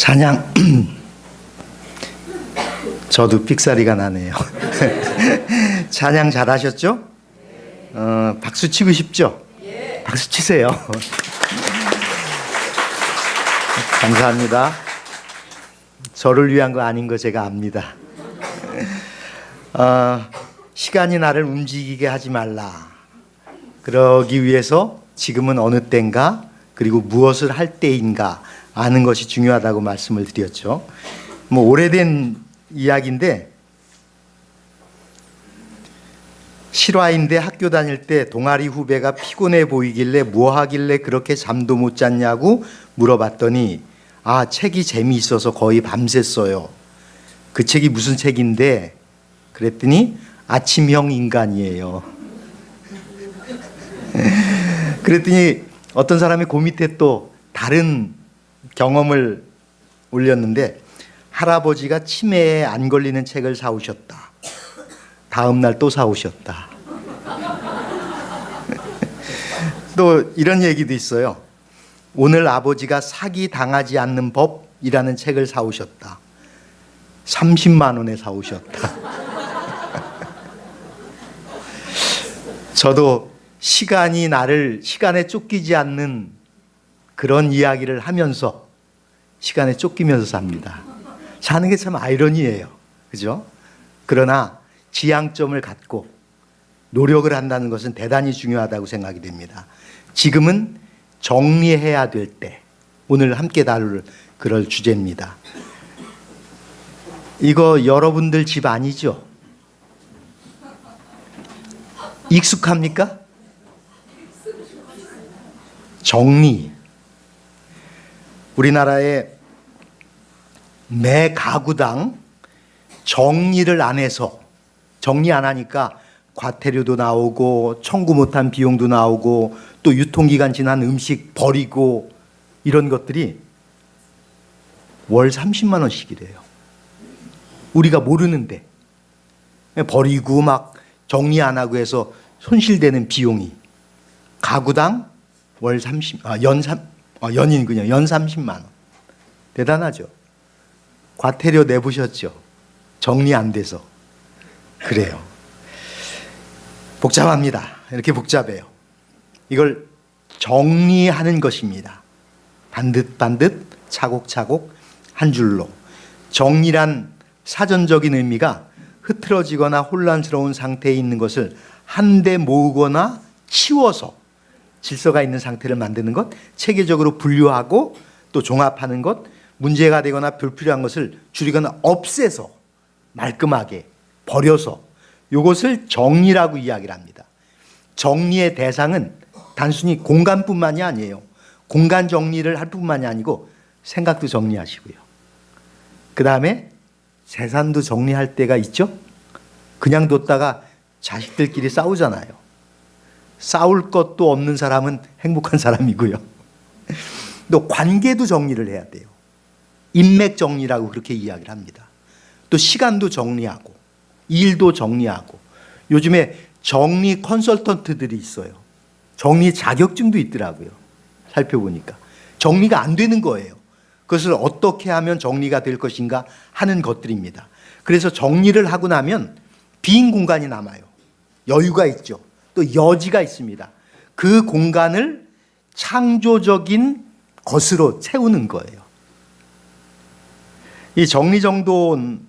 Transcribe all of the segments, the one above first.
찬양 저도 삑사리가 나네요. 찬양 잘하셨죠? 박수 치고 싶죠? 박수 치세요. 감사합니다. 저를 위한 거 아닌 거 제가 압니다. 시간이 나를 움직이게 하지 말라. 그러기 위해서 지금은 어느 때인가 그리고 무엇을 할 때인가 아는 것이 중요하다고 말씀을 드렸죠. 뭐 오래된 이야기인데, 실화인데 학교 다닐 때 동아리 후배가 피곤해 보이길래 뭐 하길래 그렇게 잠도 못 잤냐고 물어봤더니 책이 재미있어서 거의 밤샜어요. 그 책이 무슨 책인데? 그랬더니 아침형 인간이에요. 그랬더니 어떤 사람이 그 밑에 또 다른 경험을 올렸는데, 할아버지가 치매에 안 걸리는 책을 사오셨다. 다음 날 또 사오셨다. 또 이런 얘기도 있어요. 오늘 아버지가 사기 당하지 않는 법이라는 책을 사오셨다. 30만 원에 사오셨다. 저도 시간에 쫓기지 않는 그런 이야기를 하면서 시간에 쫓기면서 삽니다. 사는 게 참 아이러니예요. 그죠? 그러나 지향점을 갖고 노력을 한다는 것은 대단히 중요하다고 생각이 됩니다. 지금은 정리해야 될 때, 오늘 함께 다룰 그럴 주제입니다. 이거 여러분들 집 아니죠? 익숙합니까? 정리. 우리나라에 매 가구당 정리를 안 해서, 정리 안 하니까 과태료도 나오고 청구 못한 비용도 나오고 또 유통기간 지난 음식 버리고 이런 것들이 월 30만 원씩이래요. 우리가 모르는데 버리고 막 정리 안 하고 해서 손실되는 비용이 가구당 연 30만 원. 대단하죠. 과태료 내보셨죠? 정리 안 돼서. 그래요. 복잡합니다. 이렇게 복잡해요. 이걸 정리하는 것입니다. 반듯반듯 차곡차곡 한 줄로. 정리란 사전적인 의미가 흐트러지거나 혼란스러운 상태에 있는 것을 한데 모으거나 치워서 질서가 있는 상태를 만드는 것, 체계적으로 분류하고 또 종합하는 것, 문제가 되거나 불필요한 것을 줄이거나 없애서 말끔하게 버려서, 이것을 정리라고 이야기를 합니다. 정리의 대상은 단순히 공간뿐만이 아니에요. 공간 정리를 할 뿐만이 아니고 생각도 정리하시고요. 그 다음에 재산도 정리할 때가 있죠. 그냥 뒀다가 자식들끼리 싸우잖아요. 싸울 것도 없는 사람은 행복한 사람이고요. 또 관계도 정리를 해야 돼요. 인맥 정리라고 그렇게 이야기를 합니다. 또 시간도 정리하고 일도 정리하고, 요즘에 정리 컨설턴트들이 있어요. 정리 자격증도 있더라고요. 살펴보니까 정리가 안 되는 거예요. 그것을 어떻게 하면 정리가 될 것인가 하는 것들입니다. 그래서 정리를 하고 나면 빈 공간이 남아요. 여유가 있죠. 또 여지가 있습니다. 그 공간을 창조적인 것으로 채우는 거예요. 이 정리정돈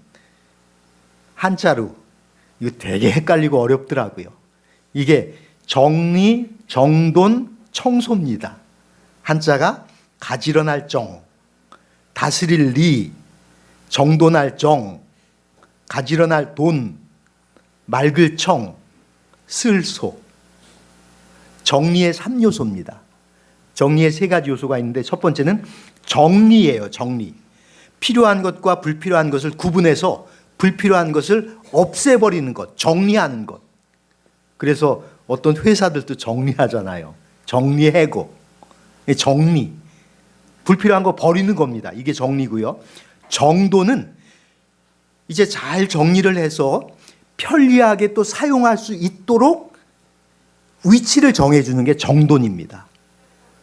한자로, 이거 되게 헷갈리고 어렵더라고요. 이게 정리, 정돈, 청소입니다. 한자가 가지런할 정, 다스릴 리, 정돈할 정, 가지런할 돈, 맑을 청, 쓸 소. 정리의 3요소입니다. 정리의 3가지 요소가 있는데, 첫 번째는 정리예요. 정리. 필요한 것과 불필요한 것을 구분해서 불필요한 것을 없애버리는 것, 정리하는 것. 그래서 어떤 회사들도 정리하잖아요. 정리해고. 정리. 불필요한 거 버리는 겁니다. 이게 정리고요. 정돈은 이제 잘 정리를 해서 편리하게 또 사용할 수 있도록 위치를 정해주는 게 정돈입니다.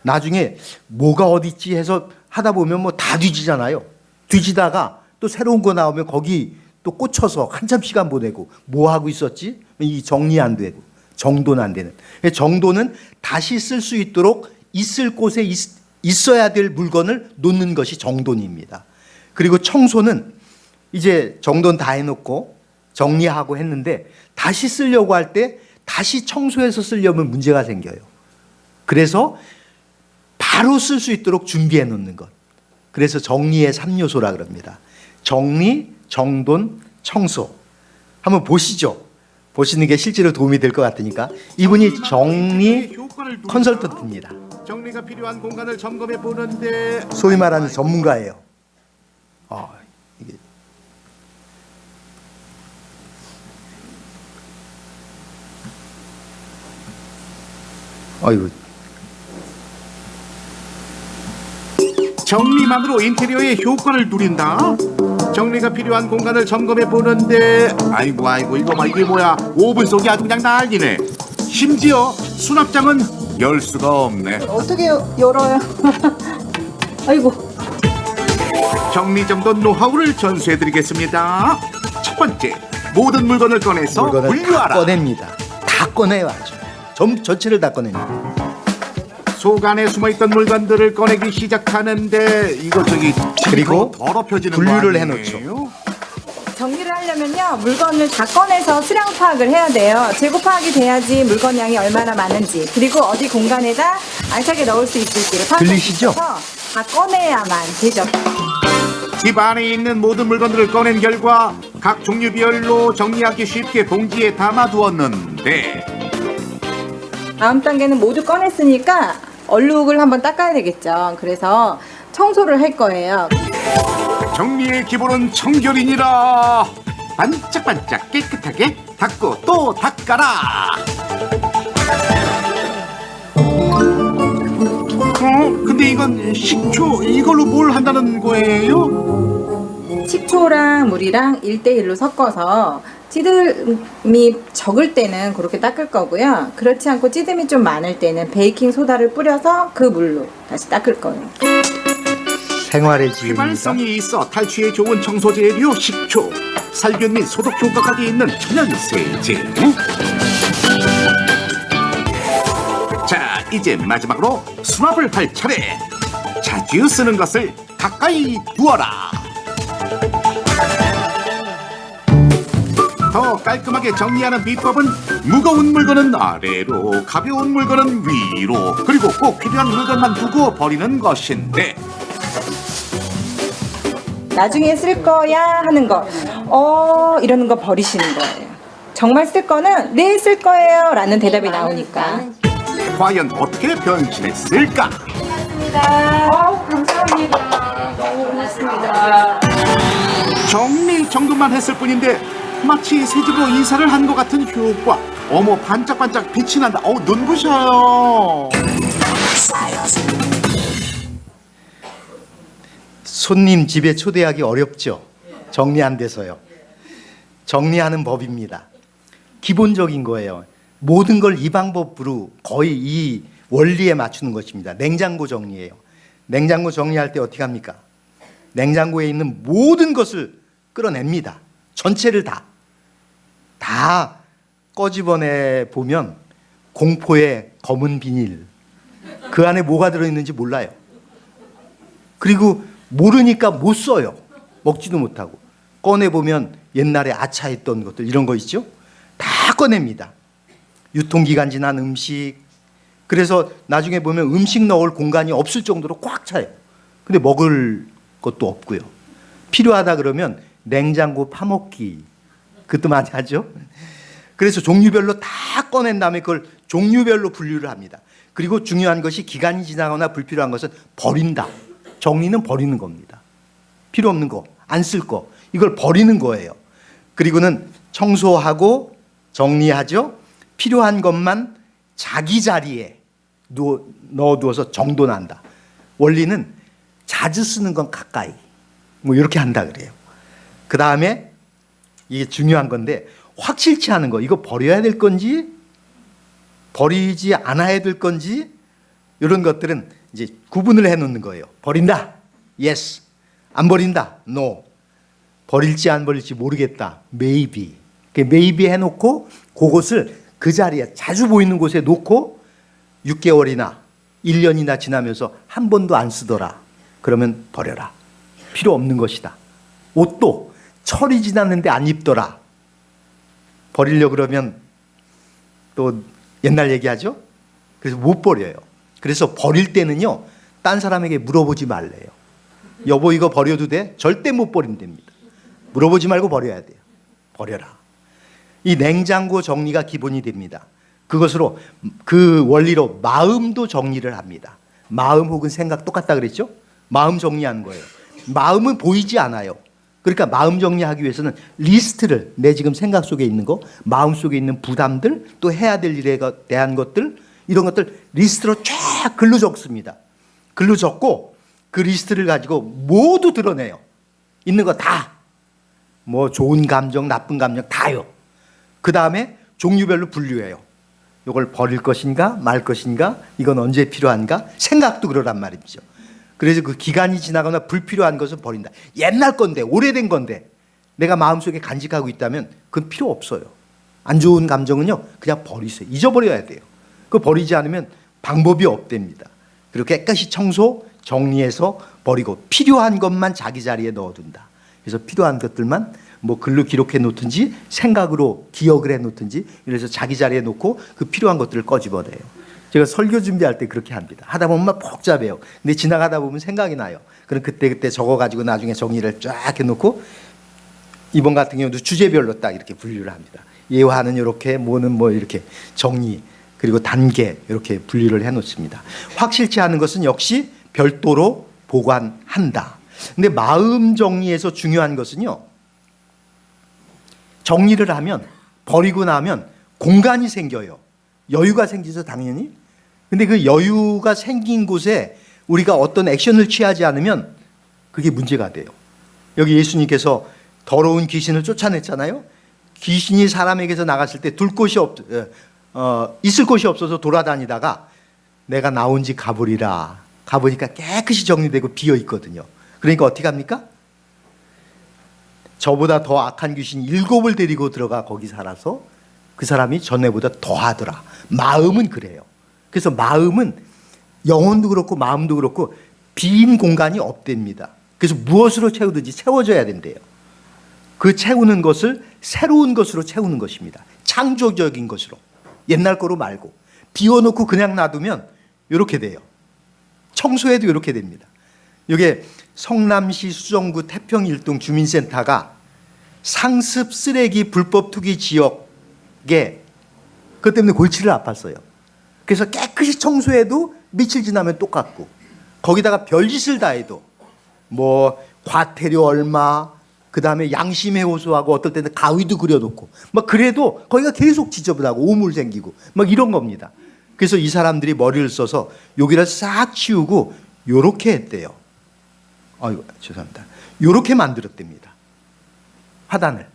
나중에 뭐가 어디 있지 해서 하다 보면 뭐 다 뒤지잖아요. 뒤지다가 또 새로운 거 나오면 거기 또 꽂혀서 한참 시간 보내고 뭐 하고 있었지? 이 정리 안 되고 정돈 안 되는. 정돈은 다시 쓸 수 있도록 있을 곳에 있어야 될 물건을 놓는 것이 정돈입니다. 그리고 청소는 이제 정돈 다 해놓고 정리하고 했는데 다시 쓰려고 할 때 다시 청소해서 쓰려면 문제가 생겨요. 그래서 바로 쓸 수 있도록 준비해 놓는 것. 그래서 정리의 3요소라 그럽니다. 정리, 정돈, 청소. 한번 보시죠. 보시는 게 실제로 도움이 될 것 같으니까. 이분이 정리 컨설턴트입니다. 정리가 필요한 공간을 점검해 보는데 소위 말하는 전문가예요. 이게 아이고. 정리만으로 인테리어의 효과를 누린다. 정리가 필요한 공간을 점검해 보는데 아이고 이거 봐 이게 뭐야 5분 속이 아주 그냥 난리네. 심지어 수납장은 열 수가 없네. 어떻게 열어요? 아이고. 정리정돈 노하우를 전수해드리겠습니다. 첫 번째, 모든 물건을 꺼내서 물건을 다 분류하라. 꺼냅니다. 다 꺼내요 아주. 전체를 다 꺼냅니다. 속 안에 숨어있던 물건들을 꺼내기 시작하는데 이거 저기 그리고 더럽혀지는 분류를 거 해놓죠. 아니에요? 정리를 하려면요, 물건을 다 꺼내서 수량 파악을 해야 돼요. 재고 파악이 돼야지 물건 양이 얼마나 많은지, 그리고 어디 공간에다 알차게 넣을 수 있을지를 파악할 수 들리시죠? 있어서 다 꺼내야만 되죠. 집 안에 있는 모든 물건들을 꺼낸 결과 각 종류별로 정리하기 쉽게 봉지에 담아두었는데 다음 단계는 모두 꺼냈으니까 얼룩을 한번 닦아야 되겠죠. 그래서 청소를 할 거예요. 정리의 기본은 청결이니라. 반짝반짝 깨끗하게 닦고 또 닦아라. 근데 이건 식초 이걸로 뭘 한다는 거예요? 식초랑 물이랑 1대1로 섞어서 찌듬이 적을 때는 그렇게 닦을 거고요. 그렇지 않고 찌듬이 좀 많을 때는 베이킹 소다를 뿌려서 그 물로 다시 닦을 거예요. 생활의 지혜입니다. 휘발성이 있어 탈취에 좋은 청소 재료 식초, 살균 및 소독 효과까지 있는 천연 세제. 자, 이제 마지막으로 수납을 할 차례. 자주 쓰는 것을 가까이 두어라. 더 깔끔하게 정리하는 비법은 무거운 물건은 아래로, 가벼운 물건은 위로, 그리고 꼭 필요한 물건만 두고 버리는 것인데 나중에 쓸 거야 하는 거, 이러는 거 버리시는 거예요. 정말 쓸 거는 네, 쓸 거예요 라는 대답이 나오니까. 과연 어떻게 변신했을까? 감사합니다. 너무 고맙습니다. 정리 정돈만 했을 뿐인데 마치 새 집으로 이사를 한 것 같은 효과. 어머, 반짝반짝 빛이 난다. 눈부셔요. 손님 집에 초대하기 어렵죠. 정리 안 돼서요. 정리하는 법입니다. 기본적인 거예요. 모든 걸 이 방법으로 거의 이 원리에 맞추는 것입니다. 냉장고 정리예요. 냉장고 정리할 때 어떻게 합니까? 냉장고에 있는 모든 것을 끌어냅니다. 전체를 다 꺼집어내 보면 공포의 검은 비닐, 그 안에 뭐가 들어있는지 몰라요. 그리고 모르니까 못 써요. 먹지도 못하고. 꺼내보면 옛날에 아차했던 것들 이런 거 있죠? 다 꺼냅니다. 유통기간 지난 음식. 그래서 나중에 보면 음식 넣을 공간이 없을 정도로 꽉 차요. 근데 먹을 것도 없고요. 필요하다 그러면 냉장고 파먹기. 그것도 많이 하죠. 그래서 종류별로 다 꺼낸 다음에 그걸 종류별로 분류를 합니다. 그리고 중요한 것이 기간이 지나거나 불필요한 것은 버린다. 정리는 버리는 겁니다. 필요 없는 거, 안 쓸 거, 이걸 버리는 거예요. 그리고는 청소하고 정리하죠. 필요한 것만 자기 자리에 넣어두어서 정돈한다. 원리는 자주 쓰는 건 가까이, 뭐 이렇게 한다 그래요. 그 다음에 이게 중요한 건데 확실치 않은 거, 이거 버려야 될 건지 버리지 않아야 될 건지 이런 것들은 이제 구분을 해놓는 거예요. 버린다, yes. 안 버린다. No. 버릴지 안 버릴지 모르겠다. Maybe. maybe 해놓고 그것을 그 자리에 자주 보이는 곳에 놓고 6개월이나 1년이나 지나면서 한 번도 안 쓰더라. 그러면 버려라. 필요 없는 것이다. 옷도 철이 지났는데 안 입더라. 버리려고 그러면 또 옛날 얘기하죠. 그래서 못 버려요. 그래서 버릴 때는요, 딴 사람에게 물어보지 말래요. 여보 이거 버려도 돼? 절대 못 버린답니다. 물어보지 말고 버려야 돼요. 버려라. 이 냉장고 정리가 기본이 됩니다. 그것으로 그 원리로 마음도 정리를 합니다. 마음 혹은 생각 똑같다 그랬죠? 마음 정리하는 거예요. 마음은 보이지 않아요. 그러니까 마음 정리하기 위해서는 리스트를, 내 지금 생각 속에 있는 거, 마음 속에 있는 부담들, 또 해야 될 일에 대한 것들, 이런 것들 리스트로 쫙 글로 적습니다. 글로 적고 그 리스트를 가지고 모두 드러내요. 있는 거 다. 뭐 좋은 감정, 나쁜 감정 다요. 그 다음에 종류별로 분류해요. 이걸 버릴 것인가 말 것인가, 이건 언제 필요한가, 생각도 그러란 말이죠. 그래서 그 기간이 지나거나 불필요한 것은 버린다. 옛날 건데, 오래된 건데 내가 마음속에 간직하고 있다면 그건 필요 없어요. 안 좋은 감정은요 그냥 버리세요. 잊어버려야 돼요. 그거 버리지 않으면 방법이 없답니다. 그리고 깨끗이 청소, 정리해서 버리고 필요한 것만 자기 자리에 넣어둔다. 그래서 필요한 것들만 뭐 글로 기록해 놓든지 생각으로 기억을 해 놓든지, 그래서 자기 자리에 놓고 그 필요한 것들을 꺼집어내요. 제가 설교 준비할 때 그렇게 합니다. 하다 보면 막 복잡해요. 근데 지나가다 보면 생각이 나요. 그럼 그때 적어가지고 나중에 정리를 쫙 해놓고, 이번 같은 경우도 주제별로 딱 이렇게 분류를 합니다. 예화는 이렇게, 뭐는 뭐 이렇게 정리, 그리고 단계 이렇게 분류를 해놓습니다. 확실치 않은 것은 역시 별도로 보관한다. 근데 마음 정리에서 중요한 것은요, 정리를 하면, 버리고 나면 공간이 생겨요. 여유가 생기죠, 당연히. 근데 그 여유가 생긴 곳에 우리가 어떤 액션을 취하지 않으면 그게 문제가 돼요. 여기 예수님께서 더러운 귀신을 쫓아냈잖아요. 귀신이 사람에게서 나갔을 때 있을 곳이 없어서 돌아다니다가 내가 나온 집 가보리라. 가보니까 깨끗이 정리되고 비어 있거든요. 그러니까 어떻게 합니까? 저보다 더 악한 귀신이 7을 데리고 들어가 거기 살아서 그 사람이 전에보다 더 하더라. 마음은 그래요. 그래서 마음은, 영혼도 그렇고 마음도 그렇고 빈 공간이 없답니다. 그래서 무엇으로 채우든지 채워져야 된대요. 그 채우는 것을 새로운 것으로 채우는 것입니다. 창조적인 것으로. 옛날 거로 말고. 비워놓고 그냥 놔두면 이렇게 돼요. 청소해도 이렇게 됩니다. 이게 성남시 수정구 태평일동 주민센터가 상습 쓰레기 불법 투기 지역에, 그것 때문에 골치를 아팠어요. 그래서 깨끗이 청소해도 며칠 지나면 똑같고, 거기다가 별짓을 다 해도 뭐 과태료 얼마, 그 다음에 양심의 호소하고 어떨 때는 가위도 그려놓고 막 그래도 거기가 계속 지저분하고 오물 생기고 막 이런 겁니다. 그래서 이 사람들이 머리를 써서 여기를 싹 치우고 요렇게 했대요. 아이고 죄송합니다. 요렇게 만들었답니다. 화단을.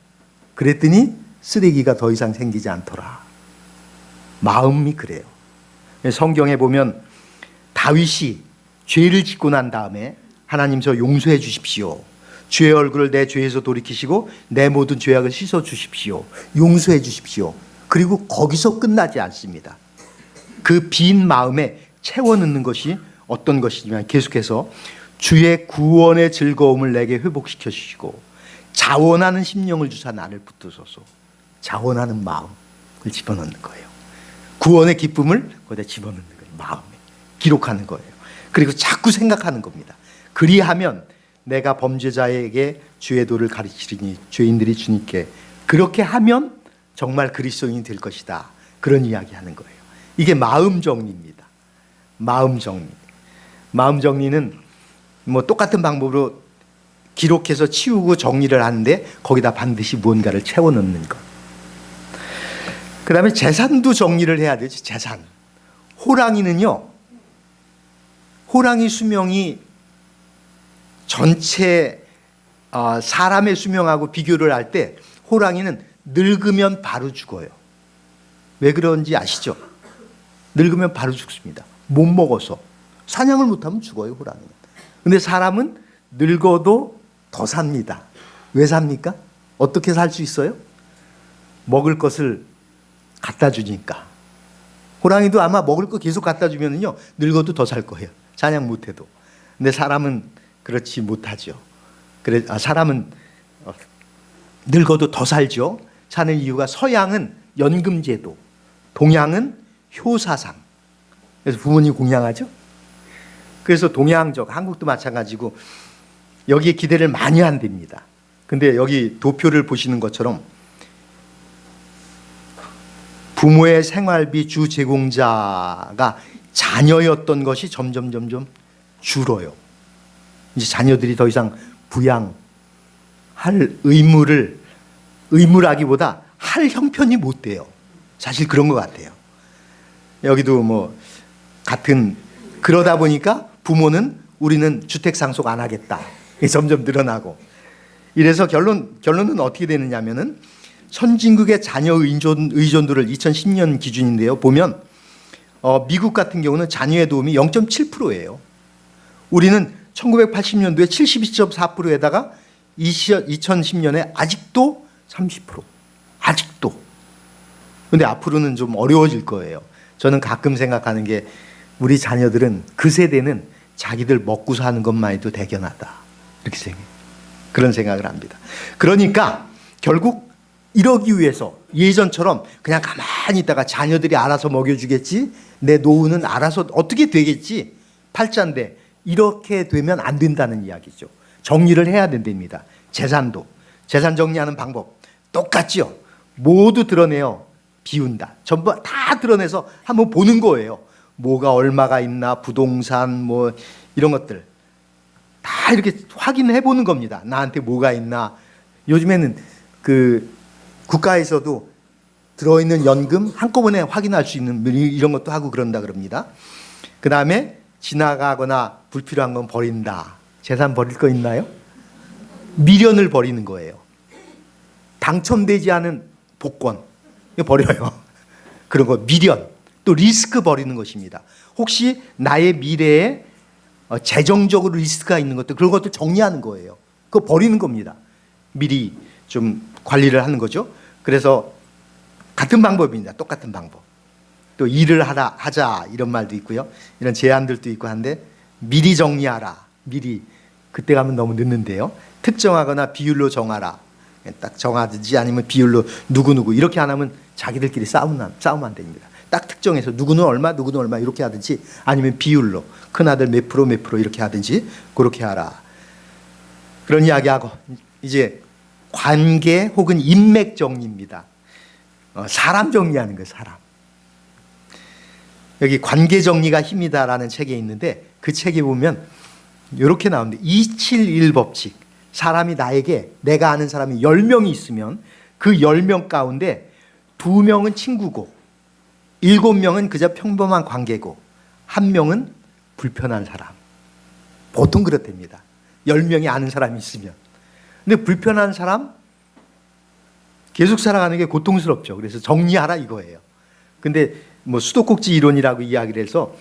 그랬더니 쓰레기가 더 이상 생기지 않더라. 마음이 그래요. 성경에 보면 다윗이 죄를 짓고 난 다음에 하나님 저 용서해 주십시오. 죄의 얼굴을 내 죄에서 돌이키시고 내 모든 죄악을 씻어 주십시오. 용서해 주십시오. 그리고 거기서 끝나지 않습니다. 그 빈 마음에 채워 넣는 것이 어떤 것이냐면 계속해서 주의 구원의 즐거움을 내게 회복시켜 주시고 자원하는 심령을 주사 나를 붙드소서. 자원하는 마음을 집어넣는 거예요. 구원의 기쁨을 거기다 집어넣는 거예요. 마음에 기록하는 거예요. 그리고 자꾸 생각하는 겁니다. 그리하면 내가 범죄자에게 주의 도를 가르치리니 죄인들이 주님께, 그렇게 하면 정말 그리스도인이 될 것이다. 그런 이야기하는 거예요. 이게 마음 정리입니다. 마음 정리. 마음 정리는 뭐 똑같은 방법으로 기록해서 치우고 정리를 하는데 거기다 반드시 무언가를 채워 넣는 것. 그 다음에 재산도 정리를 해야 되지. 재산. 호랑이는요, 호랑이 수명이 전체 사람의 수명하고 비교를 할 때 호랑이는 늙으면 바로 죽어요. 왜 그런지 아시죠? 늙으면 바로 죽습니다. 못 먹어서. 사냥을 못하면 죽어요, 호랑이는. 근데 사람은 늙어도 더 삽니다. 왜 삽니까? 어떻게 살 수 있어요? 먹을 것을 갖다 주니까. 호랑이도 아마 먹을 거 계속 갖다 주면은요, 늙어도 더 살 거예요. 사냥 못해도. 근데 사람은 그렇지 못하죠. 사람은 늙어도 더 살죠. 사는 이유가 서양은 연금제도, 동양은 효사상. 그래서 부모님 공양하죠. 그래서 동양적, 한국도 마찬가지고 여기에 기대를 많이 한답니다. 근데 여기 도표를 보시는 것처럼 부모의 생활비 주 제공자가 자녀였던 것이 점점 줄어요. 이제 자녀들이 더 이상 부양할 의무라기보다 할 형편이 못 돼요. 사실 그런 것 같아요. 여기도 뭐 같은, 그러다 보니까 부모는 우리는 주택 상속 안 하겠다. 점점 늘어나고. 이래서 결론은 어떻게 되느냐면은 선진국의 자녀 의존도를 2010년 기준인데요. 보면 미국 같은 경우는 자녀의 도움이 0.7%예요. 우리는 1980년도에 72.4%에다가 2010년에 아직도 30%. 아직도. 근데 앞으로는 좀 어려워질 거예요. 저는 가끔 생각하는 게 우리 자녀들은 그 세대는 자기들 먹고 사는 것만 해도 대견하다. 이렇게 생각해요. 그런 생각을 합니다. 그러니까 결국 이러기 위해서 예전처럼 그냥 가만히 있다가 자녀들이 알아서 먹여주겠지, 내 노후는 알아서 어떻게 되겠지, 팔자인데 이렇게 되면 안 된다는 이야기죠. 정리를 해야 된답니다. 재산도. 재산 정리하는 방법 똑같죠. 모두 드러내요. 비운다. 전부 다 드러내서 한번 보는 거예요. 뭐가 얼마가 있나, 부동산 뭐 이런 것들 다 이렇게 확인해 보는 겁니다. 나한테 뭐가 있나. 요즘에는 그 국가에서도 들어있는 연금 한꺼번에 확인할 수 있는 이런 것도 하고 그런다 그럽니다. 그 다음에 지나가거나 불필요한 건 버린다. 재산 버릴 거 있나요? 미련을 버리는 거예요. 당첨되지 않은 복권 이거 버려요. 그런 거 미련. 또 리스크 버리는 것입니다. 혹시 나의 미래에 재정적으로 리스크가 있는 것들, 그런 것들 정리하는 거예요. 그거 버리는 겁니다. 미리 좀 관리를 하는 거죠. 그래서 같은 방법입니다. 똑같은 방법. 또 일을 하자 이런 말도 있고요. 이런 제안들도 있고 한데 미리 정리하라. 미리. 그때 가면 너무 늦는데요. 특정하거나 비율로 정하라. 딱 정하든지 아니면 비율로 누구누구 이렇게 안 하면 자기들끼리 싸우면 안 됩니다. 딱 특정해서 누구는 얼마 이렇게 하든지 아니면 비율로 큰아들 몇 프로 이렇게 하든지 그렇게 하라. 그런 이야기하고 이제 관계 혹은 인맥 정리입니다. 사람 정리하는 거예요. 사람. 여기 관계 정리가 힘이다라는 책에 있는데 그 책에 보면 이렇게 나오는데 271 법칙. 사람이 나에게 내가 아는 사람이 10명이 있으면 그 10명 가운데 2명은 친구고 7명은 그저 평범한 관계고 1명은 불편한 사람. 보통 그렇답니다. 10명이 아는 사람이 있으면. 근데 불편한 사람 계속 살아가는 게 고통스럽죠. 그래서 정리하라 이거예요. 근데 뭐 수도꼭지 이론이라고 이야기를 해서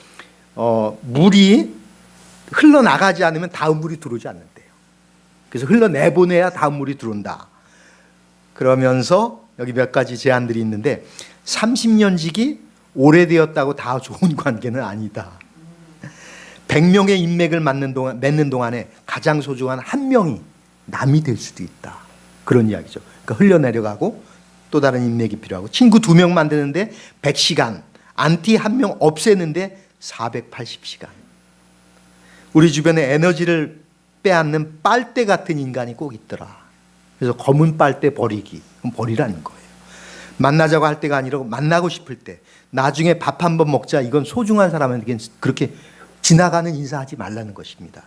물이 흘러나가지 않으면 다음 물이 들어오지 않는데요. 그래서 흘러내보내야 다음 물이 들어온다. 그러면서 여기 몇 가지 제안들이 있는데 30년직이 오래되었다고 다 좋은 관계는 아니다. 100명의 인맥을 맺는 동안에 가장 소중한 1명이 남이 될 수도 있다. 그런 이야기죠. 그러니까 흘러내려가고 또 다른 인맥이 필요하고 친구 2명 만드는데 100시간, 안티 1명 없애는데 480시간. 우리 주변에 에너지를 빼앗는 빨대 같은 인간이 꼭 있더라. 그래서 검은 빨대 버리기. 그럼 버리라는 거예요. 만나자고 할 때가 아니라 만나고 싶을 때 나중에 밥 한번 먹자. 이건 소중한 사람에게 그렇게 지나가는 인사하지 말라는 것입니다.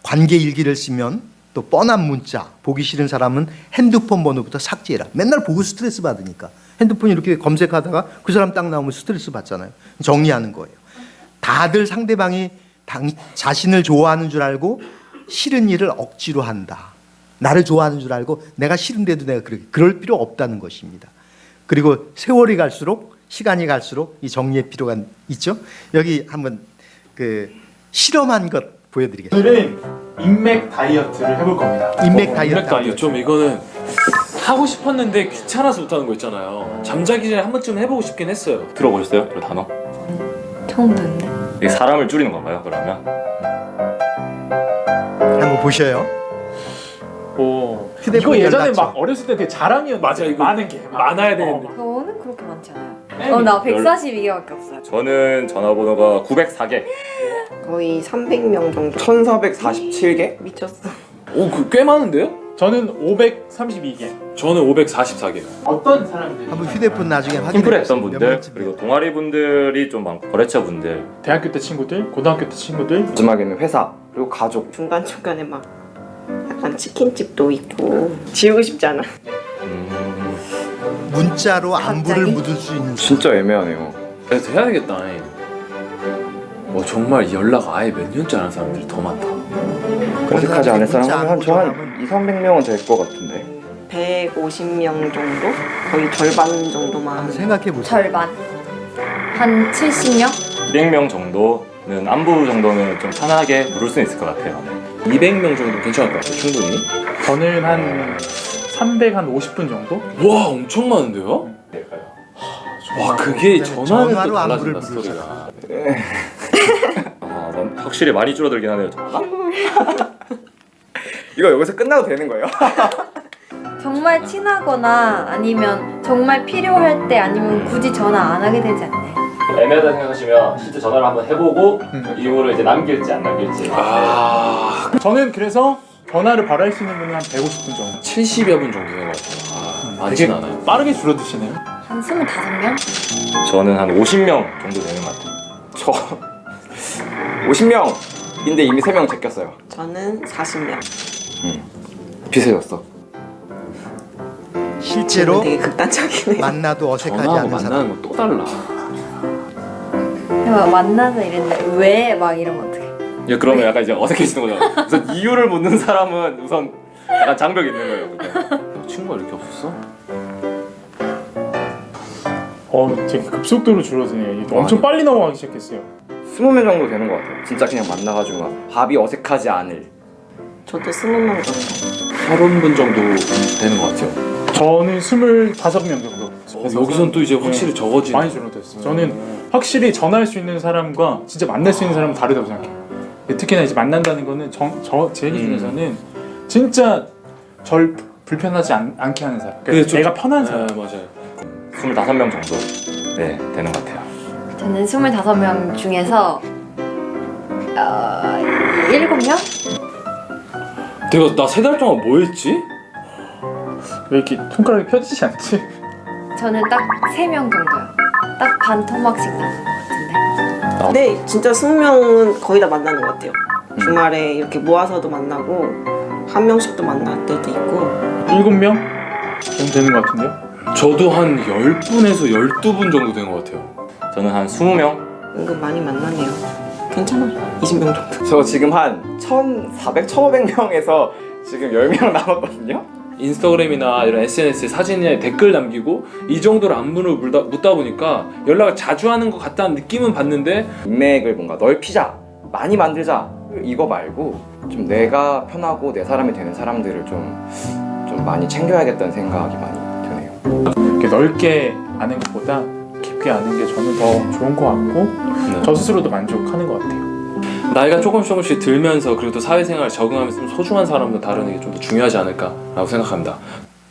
관계 일기를 쓰면 또 뻔한 문자, 보기 싫은 사람은 핸드폰 번호부터 삭제해라. 맨날 보고 스트레스 받으니까. 핸드폰 이렇게 검색하다가 그 사람 딱 나오면 스트레스 받잖아요. 정리하는 거예요. 다들 상대방이 자신을 좋아하는 줄 알고 싫은 일을 억지로 한다. 나를 좋아하는 줄 알고 내가 싫은데도 내가 그럴 필요 없다는 것입니다. 그리고 세월이 갈수록 시간이 갈수록 이 정리의 필요가 있죠. 여기 한번 그 실험한 것 보여드리겠습니다. 오늘은 인맥 다이어트를 해볼 겁니다. 인맥 다이어트. 다이어트 좀 이거는 하고 싶었는데 귀찮아서 못하는 거 있잖아요. 잠자기 전에 한 번쯤 해보고 싶긴 했어요. 들어보셨어요? 그 단어? 처음 듣는데. 이게 사람을 줄이는 건가요? 그러면? 한번 보셔요. 오. 휴대폰 이거 예전에 연락처. 막 어렸을 때 되게 자랑이었는데. 맞아, 이거 많은 게 많아야 되는데. 저는 그렇게 많지 않아요. 나 142개밖에 없어요. 저는 전화번호가 904개. 거의 300명 정도. 1447개? 미쳤어. 오, 꽤 많은데요? 저는 532개. 저는 544개요. 어떤 사람들이 한번 휴대폰 나중에 확인해 팀플했던 보세요. 몇 분들, 번째 그리고 동아리 분들이 좀 많고 거래처 분들. 대학교 때 친구들, 고등학교 때 친구들. 마지막에는 회사 그리고 가족. 중간중간에 막 약간 치킨집도 있고 지우고 싶지 않아. 문자로 안부를 갑자기? 묻을 수 있는 사람. 진짜 애매하네요. 그래서 해야 되겠다. 정말 연락 아예 몇 년째 안 하는 사람들이 더 많다. 어색하지 않을 문자 사람 안부 한 전화하면 200~300명은 될 것 같은데. 150명 정도? 거의 절반 정도만. 한번 생각해 보세요. 절반. 한 70명? 200명 정도는 안부 정도는 좀 편하게 물을 수 있을 것 같아요. 200명 정도 괜찮을 것 같아요. 충분히. 저는 한 350분 정도? 와, 엄청 많은데요? 와, 그게 전화는 또 전화로 안부를 달라진다 물을 스토리가. 확실히 많이 줄어들긴 하네요. 이거 여기서 끝나도 되는 거예요? 정말 친하거나 아니면 정말 필요할 때 아니면 굳이 전화 안 하게 되지 않나요? 애매하다 생각하시면 실제 전화를 한번 해보고 이후로 이제 남길지 안 남길지. 저는 그래서 전화를 바로 할 수 있는 분이 한 150분 정도. 70여 분 정도 되는 것 같아요. 많진 않아요. 빠르게 줄어드시네요. 한 25명? 저는 한 50명 정도 되는 것 같아요. 저 50명인데 이미 3명 제꼈어요. 저는 40명. 비슷해졌어. 실제로 되게 극단적이네. 만나도 어색하지 전화하고 않은 사람. 만나는 건 또 달라. 막 만나서 이랬는데 왜 막 이러면 어떡해? 예, 그러면 약간 이제 어색해지는 거죠. 우선 이유를 묻는 사람은 우선 약간 장벽이 있는 거예요. 그때. 친구가 이렇게 없었어? 되게 급속도로 줄어드네요. 이게 엄청 빨리 넘어가기 시작했어요. 20명 정도 되는 것 같아요. 진짜 그냥 만나가지고 막 밥이 어색하지 않을. 저도 20명 정도. 30분 정도 되는 것 같아요. 저는 25명 정도. 여기선 또 이제 확실히 적어지네. 많이 줄어들었어요. 저는 확실히 전화할 수 있는 사람과 진짜 만날 수 있는 사람은 다르다고 생각해요. 특히나 이제 만난다는 거는 제 기준에서는 진짜 절 불편하지 않게 하는 사람. 그러니까 내가 편한 사람. 맞아요. 25명 정도 네, 되는 것 같아요. 저는 25명 중에서 7명? 내가 나 3달 동안 뭐 했지? 왜 이렇게 손가락이 펴지지 않지? 저는 딱 3명 정도요. 딱 반 토막씩 나는 것 같은데. 네, 진짜 20명은 거의 다 만나는 것 같아요. 주말에 이렇게 모아서도 만나고 한 명씩도 만날 때도 있고. 7명? 정도 되는 것 같은데요? 저도 한 10분에서 12분 정도 된 것 같아요. 저는 한 20명? 은근 많이 만나네요. 괜찮아. 20명 정도. 저 지금 한 1,400, 1,500명에서 지금 10명 남았거든요. 인스타그램이나 이런 SNS에 사진에 댓글 남기고 이 정도로 안부를 묻다 보니까 연락을 자주 하는 것 같다는 느낌은 받는데 인맥을 뭔가 넓히자, 많이 만들자 이거 말고 좀 내가 편하고 내 사람이 되는 사람들을 좀 많이 챙겨야겠다는 생각이 많이 드네요. 이렇게 넓게 아는 것보다 깊게 아는 게 저는 더 좋은 것 같고 저 스스로도 만족하는 것 같아요. 나이가 조금씩 들면서 그리고 또 사회생활 적응하면서 좀 소중한 사람도 다루는 게 좀 더 중요하지 않을까라고 생각합니다.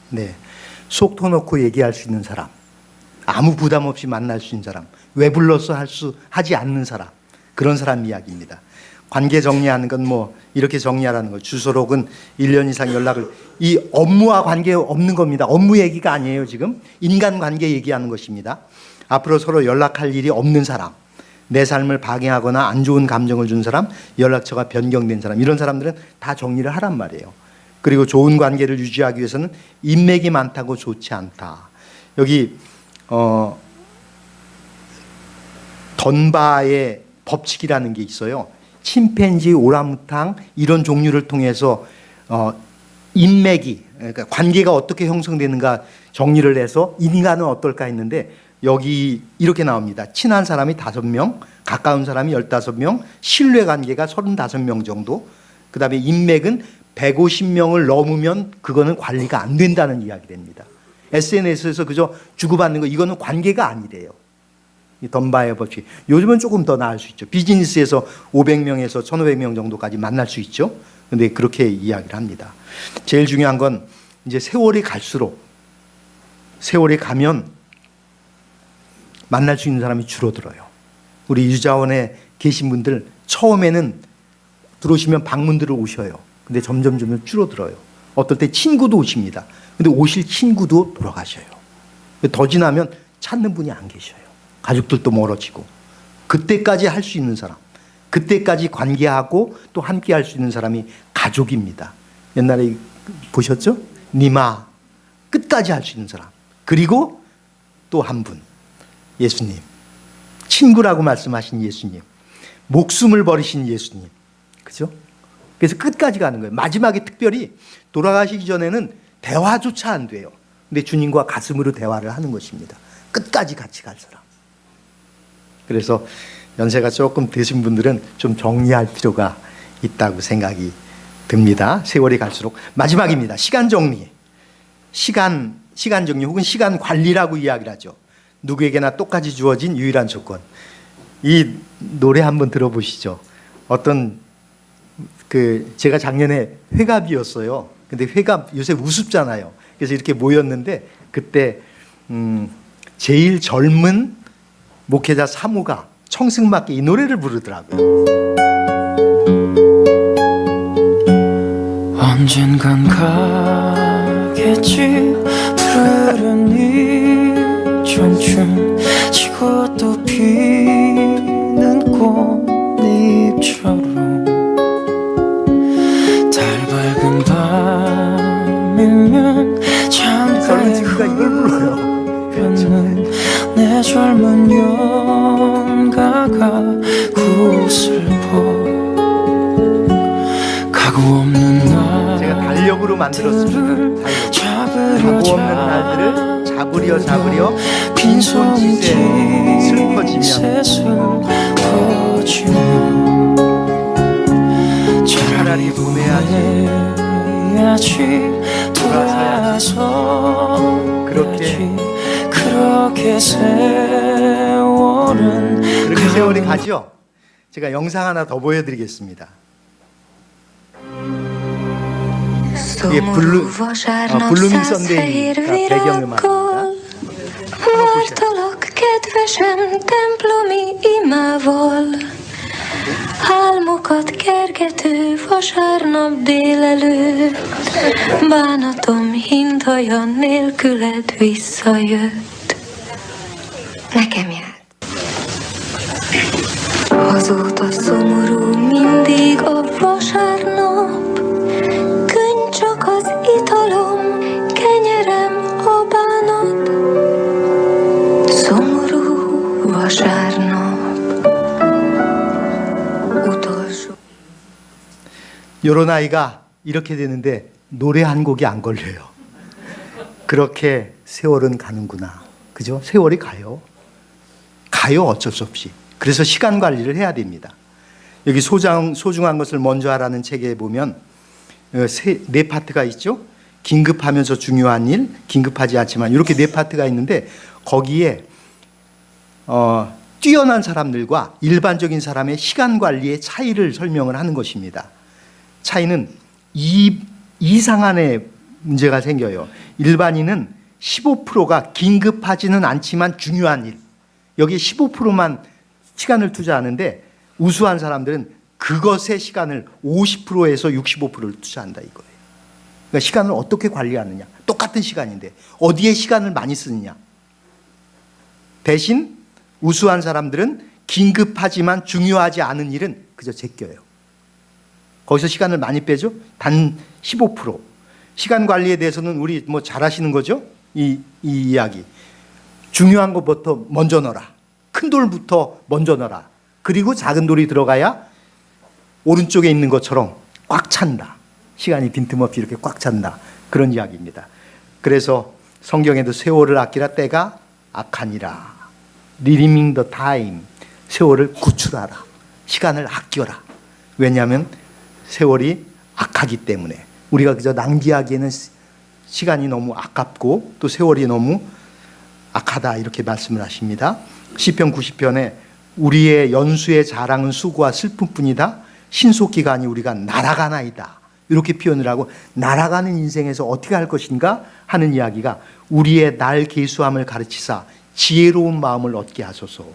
네, 속 터놓고 얘기할 수 있는 사람, 아무 부담 없이 만날 수 있는 사람, 왜 불러서 하지 않는 사람, 그런 사람 이야기입니다. 관계 정리하는 건 뭐 이렇게 정리하라는 거. 주소록은 1년 이상 연락을, 이 업무와 관계 없는 겁니다. 업무 얘기가 아니에요. 지금 인간관계 얘기하는 것입니다. 앞으로 서로 연락할 일이 없는 사람, 내 삶을 방해하거나 안 좋은 감정을 준 사람, 연락처가 변경된 사람, 이런 사람들은 다 정리를 하란 말이에요. 그리고 좋은 관계를 유지하기 위해서는 인맥이 많다고 좋지 않다. 여기 던바의 법칙이라는 게 있어요. 침팬지, 오랑우탕 이런 종류를 통해서 인맥이, 그러니까 관계가 어떻게 형성되는가 정리를 해서 인간은 어떨까 했는데 여기 이렇게 나옵니다. 친한 사람이 5명, 가까운 사람이 15명, 신뢰관계가 35명 정도, 그 다음에 인맥은 150명을 넘으면 그거는 관리가 안 된다는 이야기 됩니다. SNS에서 그저 주고받는 거 이거는 관계가 아니래요. 이 덤바이어 법칙. 요즘은 조금 더 나을 수 있죠. 비즈니스에서 500명에서 1,500명 정도까지 만날 수 있죠. 근데 그렇게 이야기를 합니다. 제일 중요한 건 이제 세월이 갈수록 세월이 가면 만날 수 있는 사람이 줄어들어요. 우리 유자원에 계신 분들 처음에는 들어오시면 방문들을 오셔요. 근데 점점 줄어들어요. 어떨 때 친구도 오십니다. 근데 오실 친구도 돌아가셔요. 더 지나면 찾는 분이 안 계셔요. 가족들도 멀어지고. 그때까지 할 수 있는 사람, 그때까지 관계하고 또 함께 할 수 있는 사람이 가족입니다. 옛날에 보셨죠? 니마, 끝까지 할 수 있는 사람. 그리고 또 한 분, 예수님. 친구라고 말씀하신 예수님. 목숨을 버리신 예수님. 그죠? 그래서 끝까지 가는 거예요. 마지막에 특별히 돌아가시기 전에는 대화조차 안 돼요. 근데 주님과 가슴으로 대화를 하는 것입니다. 끝까지 같이 갈 사람. 그래서 연세가 조금 드신 분들은 좀 정리할 필요가 있다고 생각이 듭니다. 세월이 갈수록. 마지막입니다. 시간 정리. 시간 정리 혹은 시간 관리라고 이야기를 하죠. 누구에게나 똑같이 주어진 유일한 조건. 이 노래 한번 들어보시죠. 어떤 제가 작년에 회갑이었어요. 근데 회갑 요새 우습잖아요. 그래서 이렇게 모였는데 그때 제일 젊은 목회자 사무가 청승맞게 이 노래를 부르더라고요. 언젠간 가겠지 푸른 이 청춘 지고 또 피는 꽃잎처럼 달 밝은 밤이면 젊은 친구가 이걸 불러요. 창가에 내 젊은 영가가 구슬퍼 가고 없는 날 제가 달력으로 만들었습니다. 달력. 가고 없는 날들을 잡으려 빈손짓에 슬퍼지면 차라리 보내야지 돌아서야지 그렇게 세월이 가죠. 제가 영상 하나 더 보여드리겠습니다. 이게 블루밍 선데이가 배경음악입니다. Martalak kedvesem templomi imával, álmokat kergető vasárnap délelőtt, bánatom hintaja nélküled visszajött. Nekem járt. Azóta szomorú mindig a vasárnap, könny csak az italom, kenyerem a bánat. Szomorú vasárnap, utolsó. 요런 아이가 이렇게 되는데 노래 한 곡이 안 걸려요. 그렇게 세월은 가는구나. 그죠? 세월이 가요. 어쩔 수 없이. 그래서 시간 관리를 해야 됩니다. 여기 소중한 것을 먼저 하라는 책에 보면 네 파트가 있죠. 긴급하면서 중요한 일, 긴급하지 않지만 이렇게 네 파트가 있는데 거기에 뛰어난 사람들과 일반적인 사람의 시간 관리의 차이를 설명을 하는 것입니다. 차이는 이상한의 문제가 생겨요. 일반인은 15%가 긴급하지는 않지만 중요한 일, 여기에 15%만 시간을 투자하는데 우수한 사람들은 그것의 시간을 50%에서 65%를 투자한다 이거예요. 그러니까 시간을 어떻게 관리하느냐. 똑같은 시간인데 어디에 시간을 많이 쓰느냐. 대신 우수한 사람들은 긴급하지만 중요하지 않은 일은 그저 제껴요. 거기서 시간을 많이 빼죠. 단 15%. 시간 관리에 대해서는 우리 뭐 잘하시는 거죠. 이 이야기. 중요한 것부터 먼저 넣어라. 큰 돌부터 먼저 넣어라. 그리고 작은 돌이 들어가야 오른쪽에 있는 것처럼 꽉 찬다. 시간이 빈틈없이 이렇게 꽉 찬다. 그런 이야기입니다. 그래서 성경에도 세월을 아끼라 때가 악하니라. Redeeming the time. 세월을 구출하라. 시간을 아껴라. 왜냐하면 세월이 악하기 때문에. 우리가 그저 낭비하기에는 시간이 너무 아깝고 또 세월이 너무 악하다 이렇게 말씀을 하십니다. 시편 90편에 우리의 연수의 자랑은 수고와 슬픔뿐이다. 신속기가 아니 우리가 날아가나이다. 이렇게 표현을 하고 날아가는 인생에서 어떻게 할 것인가 하는 이야기가 우리의 날 계수함을 가르치사 지혜로운 마음을 얻게 하소서.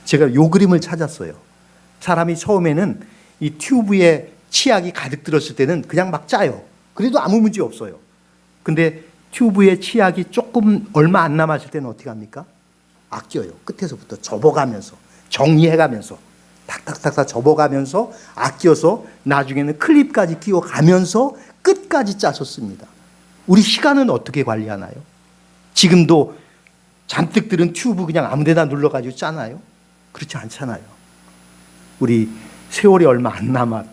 제가 요 그림을 찾았어요. 사람이 처음에는 이 튜브에 치약이 가득 들었을 때는 그냥 막 짜요. 그래도 아무 문제 없어요. 근데 튜브에 치약이 조금 얼마 안 남았을 때는 어떻게 합니까? 아껴요. 끝에서부터 접어가면서 정리해가면서 탁탁탁탁 접어가면서 아껴서 나중에는 클립까지 끼워가면서 끝까지 짜서 씁니다. 우리 시간은 어떻게 관리하나요? 지금도 잔뜩 들은 튜브 그냥 아무 데나 눌러가지고 짜나요? 그렇지 않잖아요. 우리 세월이 얼마 안 남았어요.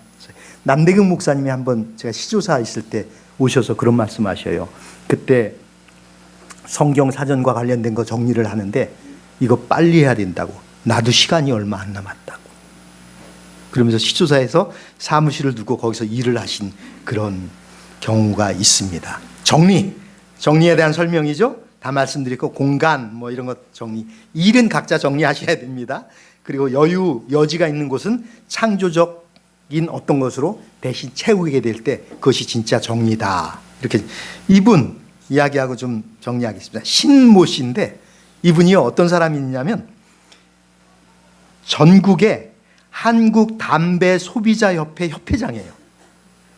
남대경 목사님이 한번 제가 시조사 있을 때 오셔서 그런 말씀하셔요. 그때 성경 사전과 관련된 거 정리를 하는데 이거 빨리 해야 된다고. 나도 시간이 얼마 안 남았다고. 그러면서 시조사에서 사무실을 두고 거기서 일을 하신 그런 경우가 있습니다. 정리에 대한 설명이죠. 다 말씀드렸고 공간 뭐 이런 것 정리. 일은 각자 정리하셔야 됩니다. 그리고 여지가 있는 곳은 창조적인 어떤 것으로 대신 채우게 될 때 그것이 진짜 정리다. 이렇게 이분 이야기하고 좀 정리하겠습니다. 신모 씨인데 이분이 어떤 사람이냐면 전국의 한국 담배 소비자 협회 협회장이에요.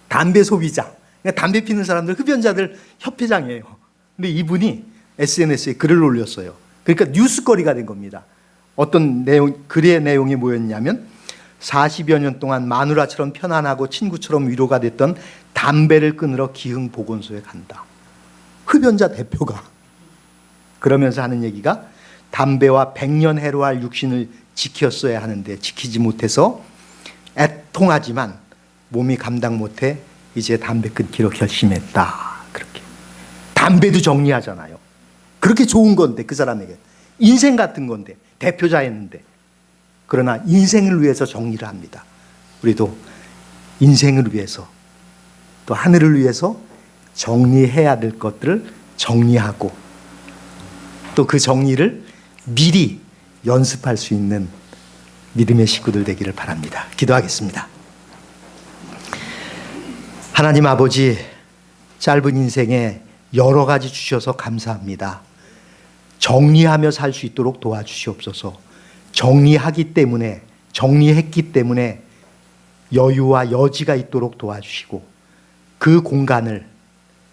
담배 소비자. 그러니까 담배 피는 사람들 흡연자들 협회장이에요. 근데 이분이 SNS에 글을 올렸어요. 그러니까 뉴스거리가 된 겁니다. 어떤 글의 내용이 뭐였냐면 40여 년 동안 마누라처럼 편안하고 친구처럼 위로가 됐던 담배를 끊으러 기흥 보건소에 간다. 흡연자 대표가. 그러면서 하는 얘기가 담배와 백년 해로할 육신을 지켰어야 하는데 지키지 못해서 애통하지만 몸이 감당 못해 이제 담배 끊기로 결심했다. 그렇게. 담배도 정리하잖아요. 그렇게 좋은 건데 그 사람에게. 인생 같은 건데 대표자였는데. 그러나 인생을 위해서 정리를 합니다. 우리도 인생을 위해서 또 하늘을 위해서 정리해야 될 것들을 정리하고 또 그 정리를 미리 연습할 수 있는 믿음의 식구들 되기를 바랍니다. 기도하겠습니다. 하나님 아버지, 짧은 인생에 여러 가지 주셔서 감사합니다. 정리하며 살 수 있도록 도와주시옵소서. 정리했기 때문에 여유와 여지가 있도록 도와주시고 그 공간을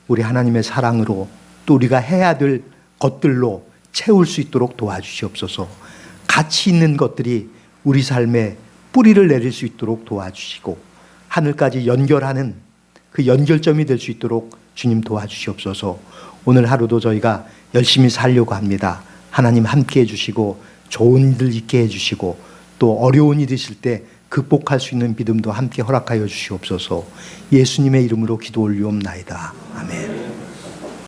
우리 하나님의 사랑으로 또 우리가 해야 될 것들로 채울 수 있도록 도와주시옵소서. 가치 있는 것들이 우리 삶에 뿌리를 내릴 수 있도록 도와주시고 하늘까지 연결하는 그 연결점이 될 수 있도록 주님 도와주시옵소서. 오늘 하루도 저희가 열심히 살려고 합니다. 하나님 함께 해주시고 좋은 일들 있게 해주시고 또 어려운 일 있을 때 극복할 수 있는 믿음도 함께 허락하여 주시옵소서. 예수님의 이름으로 기도 올리옵나이다. 아멘.